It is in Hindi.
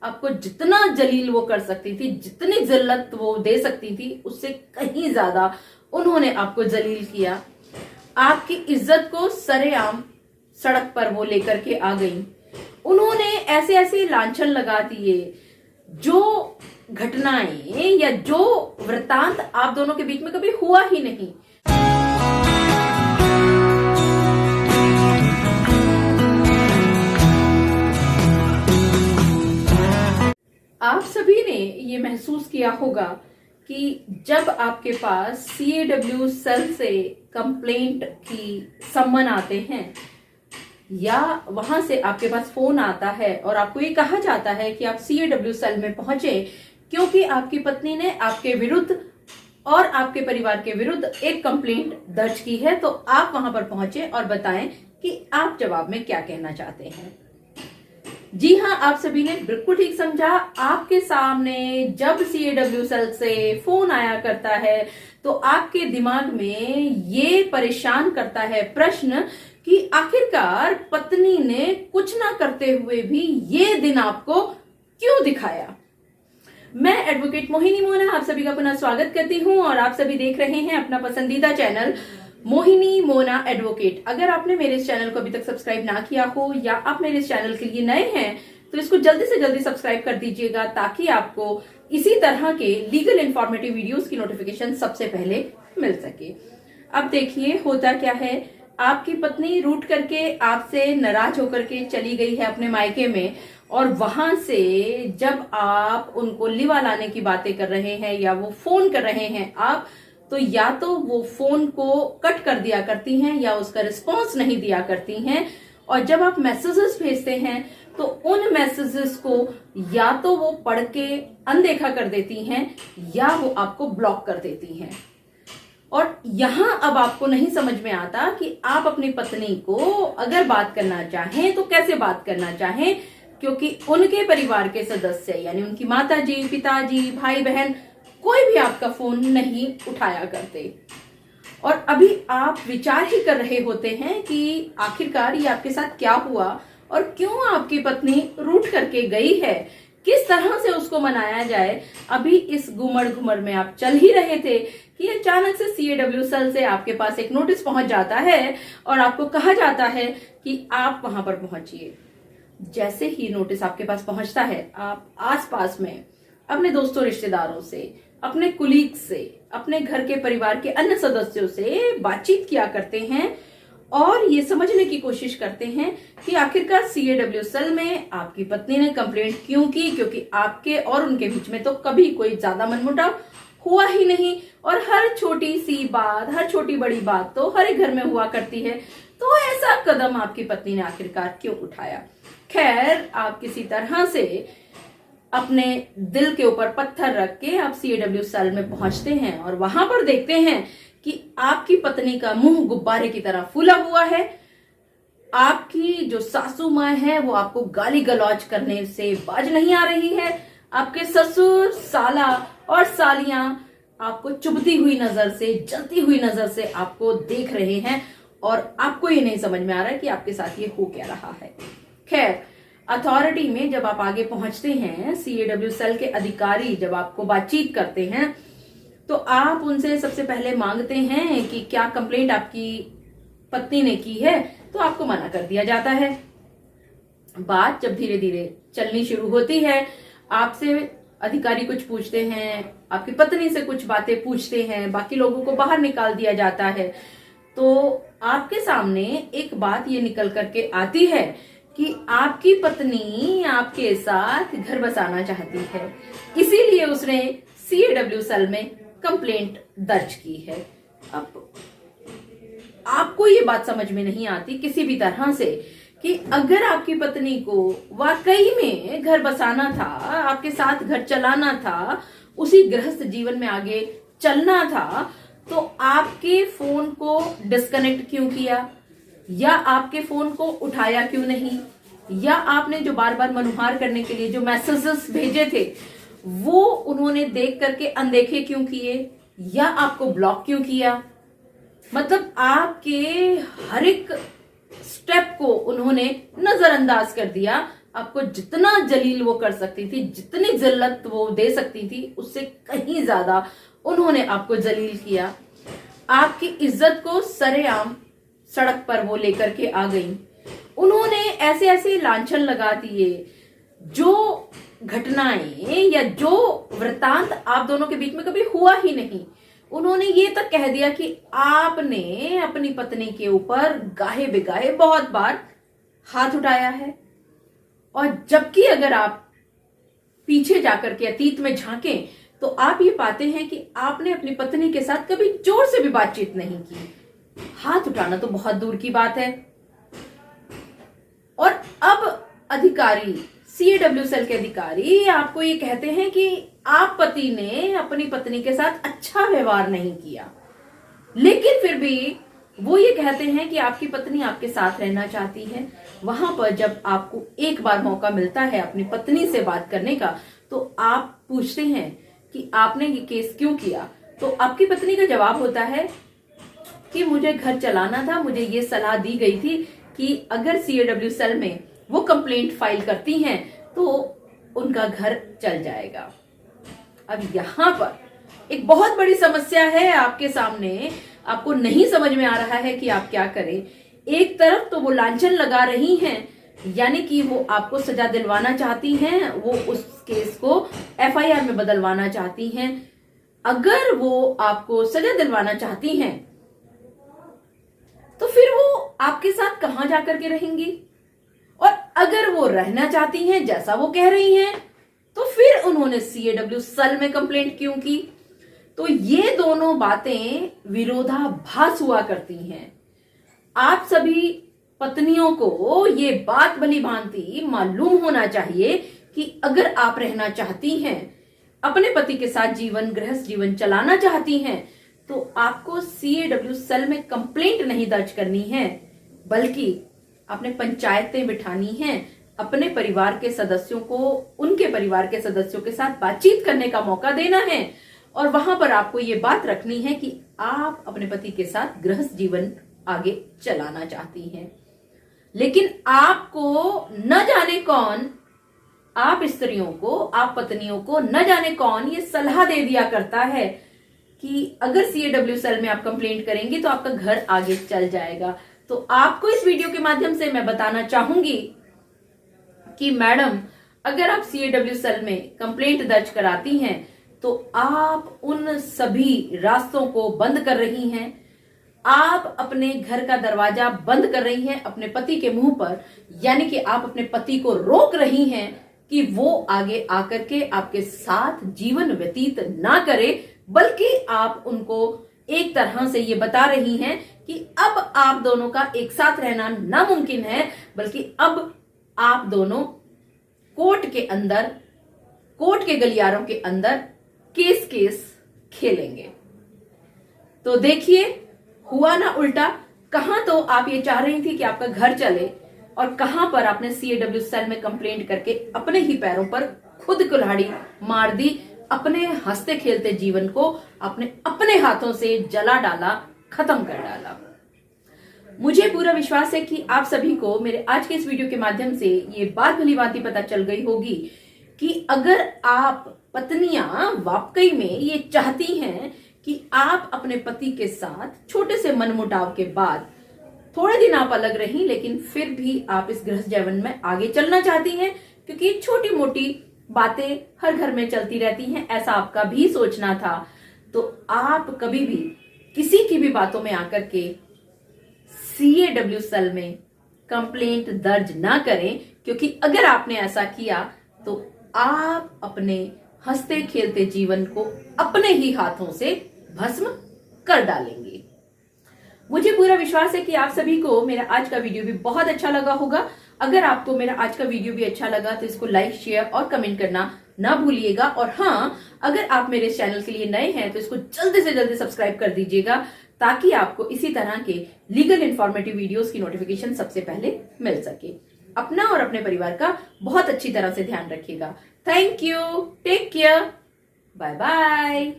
आपको जितना जलील वो कर सकती थी, जितनी जिल्लत वो दे सकती थी, उससे कहीं ज्यादा उन्होंने आपको जलील किया। आपकी इज्जत को सरेआम सड़क पर वो लेकर के आ गई। उन्होंने ऐसे ऐसे लांछन लगा दिए, जो घटनाएं या जो वृतांत आप दोनों के बीच में कभी हुआ ही नहीं। आप सभी ने ये महसूस किया होगा कि जब आपके पास CAW सेल से कंप्लेंट की सम्मन आते हैं या वहां से आपके पास फोन आता है और आपको ये कहा जाता है कि आप CAW सेल में पहुंचे क्योंकि आपकी पत्नी ने आपके विरुद्ध और आपके परिवार के विरुद्ध एक कंप्लेंट दर्ज की है, तो आप वहां पर पहुंचे और बताएं कि आप जवाब में क्या कहना चाहते हैं। जी हाँ, आप सभी ने बिल्कुल ठीक समझा। आपके सामने जब CAW सेल से फोन आया करता है तो आपके दिमाग में ये परेशान करता है प्रश्न कि आखिरकार पत्नी ने कुछ ना करते हुए भी ये दिन आपको क्यों दिखाया। मैं एडवोकेट मोहिनी मोना आप सभी का पुनः स्वागत करती हूं और आप सभी देख रहे हैं अपना पसंदीदा चैनल मोहिनी मोना एडवोकेट। अगर आपने मेरे इस चैनल को अभी तक सब्सक्राइब ना किया हो या आप मेरे इस चैनल के लिए नए हैं तो इसको जल्दी से जल्दी सब्सक्राइब कर दीजिएगा ताकि आपको इसी तरह के लीगल इंफॉर्मेटिव वीडियोस की नोटिफिकेशन सबसे पहले मिल सके। अब देखिए होता क्या है, आपकी पत्नी रूठ करके आपसे नाराज होकर के चली गई है अपने मायके में और वहां से जब आप उनको लिवा लाने की बातें कर रहे हैं या वो फोन कर रहे हैं आप, तो या तो वो फोन को कट कर दिया करती हैं या उसका रिस्पॉन्स नहीं दिया करती हैं। और जब आप मैसेजेस भेजते हैं तो उन मैसेजेस को या तो वो पढ़ के अनदेखा कर देती हैं या वो आपको ब्लॉक कर देती हैं। और यहां अब आपको नहीं समझ में आता कि आप अपनी पत्नी को अगर बात करना चाहें तो कैसे बात करना चाहें, क्योंकि उनके परिवार के सदस्य यानी उनकी माताजी, पिताजी, भाई बहन कोई भी आपका फोन नहीं उठाया करते। और अभी आप विचार ही कर रहे होते हैं कि आखिरकार ये आपके साथ क्या हुआ और क्यों आपकी पत्नी रूठ करके गई है, किस तरह से उसको मनाया जाए। अभी इस गुमड़ घुमड़ में आप चल ही रहे थे कि अचानक से CAW सेल से आपके पास एक नोटिस पहुंच जाता है और आपको कहा जाता है कि आप वहां पर पहुंचिए। जैसे ही नोटिस आपके पास पहुंचता है, आप आसपास में अपने दोस्तों, रिश्तेदारों से, अपने कुलीग से, अपने घर के परिवार के अन्य सदस्यों से बातचीत किया करते हैं और ये समझने की कोशिश करते हैं कि आखिरकार CAW सेल में आपकी पत्नी ने कंप्लेंट क्यों की, क्योंकि आपके और उनके बीच में तो कभी कोई ज्यादा मनमुटाव हुआ ही नहीं और हर छोटी सी बात, हर छोटी बड़ी बात तो हर एक घर में हुआ करती है। तो ऐसा कदम आपकी पत्नी ने आखिरकार क्यों उठाया। खैर, आप किसी तरह से अपने दिल के ऊपर पत्थर रख के आप CAW सेल में पहुंचते हैं और वहां पर देखते हैं कि आपकी पत्नी का मुंह गुब्बारे की तरह फूला हुआ है। आपकी जो सासू माँ है वो आपको गाली गलौज करने से बाज नहीं आ रही है। आपके ससुर, साला और सालियां आपको चुभती हुई नजर से, जलती हुई नजर से आपको देख रहे हैं और आपको ये नहीं समझ में आ रहा है कि आपके साथ ये हो क्या रहा है। खैर, अथॉरिटी में जब आप आगे पहुंचते हैं, CAW सेल के अधिकारी जब आपको बातचीत करते हैं तो आप उनसे सबसे पहले मांगते हैं कि क्या कंप्लेंट आपकी पत्नी ने की है, तो आपको मना कर दिया जाता है। बात जब धीरे धीरे चलनी शुरू होती है, आपसे अधिकारी कुछ पूछते हैं, आपकी पत्नी से कुछ बातें पूछते हैं, बाकी लोगों को बाहर निकाल दिया जाता है, तो आपके सामने एक बात ये निकल करके आती है कि आपकी पत्नी आपके साथ घर बसाना चाहती है, इसीलिए उसने CAW सेल में कंप्लेंट दर्ज की है। अब आपको ये बात समझ में नहीं आती किसी भी तरह से कि अगर आपकी पत्नी को वाकई में घर बसाना था, आपके साथ घर चलाना था, उसी गृहस्थ जीवन में आगे चलना था, तो आपके फोन को डिस्कनेक्ट क्यों किया या आपके फोन को उठाया क्यों नहीं, या आपने जो बार बार मनुहार करने के लिए जो मैसेजेस भेजे थे वो उन्होंने देख करके अनदेखे क्यों किए या आपको ब्लॉक क्यों किया। मतलब आपके हर एक स्टेप को उन्होंने नजरअंदाज कर दिया आपको जितना जलील वो कर सकती थी, जितनी जिल्लत वो दे सकती थी, उससे कहीं ज्यादा उन्होंने आपको जलील किया। आपकी इज्जत को सरेआम सड़क पर वो लेकर के आ गई। उन्होंने ऐसे ऐसे लांछन लगा दिए, जो घटनाएं या जो वृतांत आप दोनों के बीच में कभी हुआ ही नहीं। उन्होंने ये तक कह दिया कि आपने अपनी पत्नी के ऊपर गाहे बिगाहे बहुत बार हाथ उठाया है, और जबकि अगर आप पीछे जाकर के अतीत में झांकें तो आप ये पाते हैं कि आपने अपनी पत्नी के साथ कभी जोर से भी बातचीत नहीं की। हाथ उठाना तो बहुत दूर की बात है। और अब अधिकारी, सीएडब्ल्यू सेल के अधिकारी आपको ये कहते हैं कि आप पति ने अपनी पत्नी के साथ अच्छा व्यवहार नहीं किया, लेकिन फिर भी वो ये कहते हैं कि आपकी पत्नी आपके साथ रहना चाहती है। वहां पर जब आपको एक बार मौका मिलता है अपनी पत्नी से बात करने का, तो आप पूछते हैं कि आपने ये केस क्यों किया, तो आपकी पत्नी का जवाब होता है कि मुझे घर चलाना था, मुझे ये सलाह दी गई थी कि अगर सीएडब्ल्यू सेल में वो कंप्लेंट फाइल करती हैं तो उनका घर चल जाएगा। अब यहां पर एक बहुत बड़ी समस्या है आपके सामने, आपको नहीं समझ में आ रहा है कि आप क्या करें। एक तरफ तो वो लांछन लगा रही हैं, यानी कि वो आपको सजा दिलवाना चाहती हैं, वो उस केस को एफआईआर में बदलवाना चाहती हैं। अगर वो आपको सजा दिलवाना चाहती हैं तो फिर वो आपके साथ कहां जाकर के रहेंगी, और अगर वो रहना चाहती हैं जैसा वो कह रही हैं, तो फिर उन्होंने सीएडब्ल्यू सेल में कंप्लेंट क्यों की। तो ये दोनों बातें विरोधाभास हुआ करती हैं। आप सभी पत्नियों को ये बात भली भांति मालूम होना चाहिए कि अगर आप रहना चाहती हैं, अपने पति के साथ गृहस्थ जीवन चलाना चाहती हैं, तो आपको सीएडब्ल्यू सेल में कंप्लेंट नहीं दर्ज करनी है, बल्कि आपने पंचायतें बिठानी हैं, अपने परिवार के सदस्यों को उनके परिवार के सदस्यों के साथ बातचीत करने का मौका देना है, और वहां पर आपको ये बात रखनी है कि आप अपने पति के साथ गृहस्थ जीवन आगे चलाना चाहती हैं। लेकिन आपको न जाने कौन, आप स्त्रियों को, आप पत्नियों को न जाने कौन ये सलाह दे दिया करता है कि अगर सीएडब्ल्यू सेल में आप कंप्लेंट करेंगे तो आपका घर आगे चल जाएगा। तो आपको इस वीडियो के माध्यम से मैं बताना चाहूंगी कि मैडम, अगर आप सीएडब्ल्यू सेल में कंप्लेंट दर्ज कराती हैं तो आप उन सभी रास्तों को बंद कर रही हैं। आप अपने घर का दरवाजा बंद कर रही हैं अपने पति के मुंह पर, यानी कि आप अपने पति को रोक रही हैं कि वो आगे आकर के आपके साथ जीवन व्यतीत ना करे, बल्कि आप उनको एक तरह से ये बता रही हैं कि अब आप दोनों का एक साथ रहना नामुमकिन है, बल्कि अब आप दोनों कोर्ट के अंदर, कोर्ट के गलियारों के अंदर केस खेलेंगे। तो देखिए, हुआ ना उल्टा। कहां तो आप ये चाह रही थी कि आपका घर चले, और कहां पर आपने सीएडब्ल्यू सेल में कंप्लेंट करके अपने ही पैरों पर खुद कुल्हाड़ी मार दी। अपने हंसते खेलते जीवन को आपने अपने हाथों से जला डाला, खत्म कर डाला। मुझे पूरा विश्वास है कि आप सभी को मेरे आज के इस वीडियो के माध्यम से ये बात भली भांति पता चल गई होगी कि अगर आप पत्नियां वाकई में ये चाहती हैं कि आप अपने पति के साथ छोटे से मनमुटाव के बाद थोड़े दिन आप अलग रहीं, लेकिन फिर भी आप इस गृहस्थ जीवन में आगे चलना चाहती हैं, क्योंकि छोटी मोटी बातें हर घर में चलती रहती हैं, ऐसा आपका भी सोचना था, तो आप कभी भी किसी की भी बातों में आकर के सीएडब्ल्यू सेल में कंप्लेंट दर्ज ना करें, क्योंकि अगर आपने ऐसा किया तो आप अपने हंसते खेलते जीवन को अपने ही हाथों से भस्म कर डालेंगे। मुझे पूरा विश्वास है कि आप सभी को मेरा आज का वीडियो भी बहुत अच्छा लगा होगा। अगर आपको मेरा आज का वीडियो भी अच्छा लगा तो इसको लाइक, शेयर और कमेंट करना ना भूलिएगा। और हाँ, अगर आप मेरे चैनल के लिए नए हैं तो इसको जल्दी से जल्दी सब्सक्राइब कर दीजिएगा, ताकि आपको इसी तरह के लीगल इन्फॉर्मेटिव वीडियोस की नोटिफिकेशन सबसे पहले मिल सके। अपना और अपने परिवार का बहुत अच्छी तरह से ध्यान रखिएगा। Thank you, take care, bye bye.